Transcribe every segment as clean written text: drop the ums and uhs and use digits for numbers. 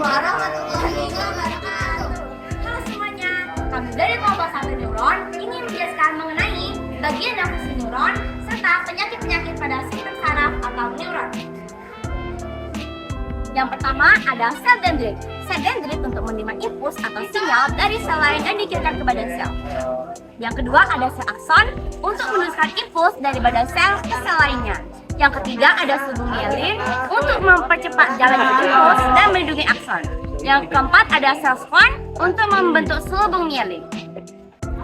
warahmatullahi wabarakatuh. Halo semuanya, kami dari kelompok 1 neuron ingin menjelaskan mengenai bagian dan fungsi neuron serta penyakit-penyakit pada sistem saraf atau neuron. Yang pertama ada sel dendrit. Sel dendrit untuk menerima impuls atau sinyal dari sel lain dan dikirimkan ke badan sel. Yang kedua ada sel akson untuk meneruskan impuls dari badan sel ke sel lainnya. Yang ketiga ada selubung mielin untuk mempercepat jalannya impuls dan melindungi akson. Yang keempat ada sel schwann untuk membentuk selubung mielin.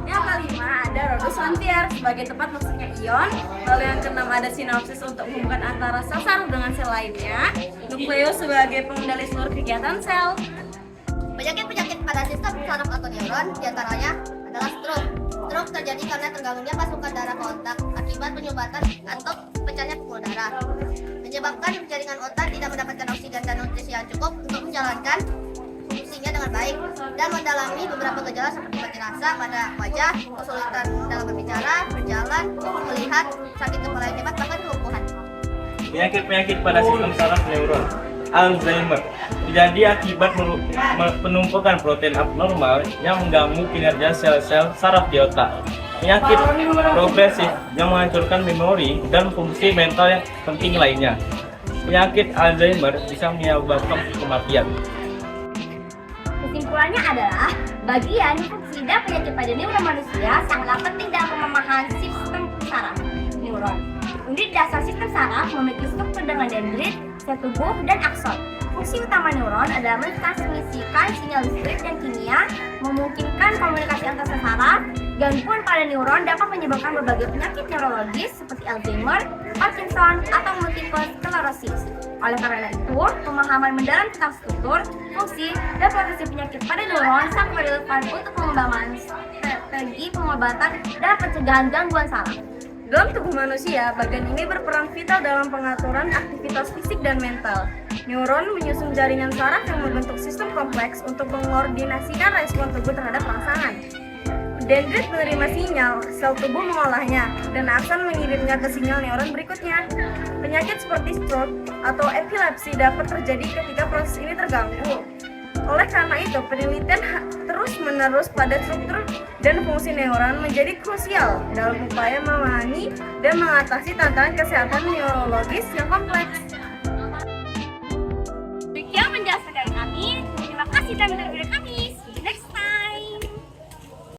Yang kelima ada rodus lantier sebagai tempat masuknya ion. Lalu yang keenam ada sinapsis untuk menghubungkan antara sel saraf dengan sel lainnya. Nukleus sebagai pengendali seluruh kegiatan sel. Penyakit-penyakit pada sistem saraf atau neuron diantaranya adalah stroke. Stroke terjadi karena terganggunya pasukan darah ke otak akibat penyumbatan atau pecahnya pembuluh darah. Menyebabkan jaringan otak tidak mendapatkan oksigen dan nutrisi yang cukup untuk menjalankan fungsinya dengan baik dan mendalami beberapa gejala seperti mati rasa pada wajah, kesulitan dalam berbicara, berjalan, melihat, sakit kepala yang hebat, bahkan kelumpuhan. Penyakit-penyakit pada sistem saraf neuron. Alzheimer terjadi akibat penumpukan protein abnormal yang mengganggu kinerja sel-sel saraf di otak. Penyakit progresif yang menghancurkan memori dan fungsi mental yang penting lainnya. Penyakit Alzheimer bisa menyebabkan kematian. Kesimpulannya adalah bagian fungsi dan penyakit pada neuron manusia sangatlah penting dalam pemahaman sistem saraf neuron. Unit dasar sistem saraf memiliki struktur dengan dendrit, sel tubuh, dan akson. Fungsi utama neuron adalah mentransmisikan sinyal listrik dan kimia, memungkinkan komunikasi antar sel saraf. Gangguan pada neuron dapat menyebabkan berbagai penyakit neurologis seperti Alzheimer, Parkinson, atau multiple sclerosis. Oleh karena itu, pemahaman mendalam tentang struktur, fungsi, dan prosesi penyakit pada neuron sangat relevan untuk pengembangan strategi pengobatan dan pencegahan gangguan saraf. Dalam tubuh manusia, bagian ini berperan vital dalam pengaturan aktivitas fisik dan mental. Neuron menyusun jaringan saraf yang membentuk sistem kompleks untuk mengkoordinasikan respon tubuh terhadap rangsangan. Dendrit menerima sinyal, sel tubuh mengolahnya, dan akson mengirimnya ke sinyal neuron berikutnya. Penyakit seperti stroke atau epilepsi dapat terjadi ketika proses ini terganggu. Oleh karena itu, penelitian terus-menerus pada struktur dan fungsi neuron menjadi krusial dalam upaya memahami dan mengatasi tantangan kesehatan neurologis yang kompleks. Demikian penjelasan dari kami. Terima kasih teman-teman.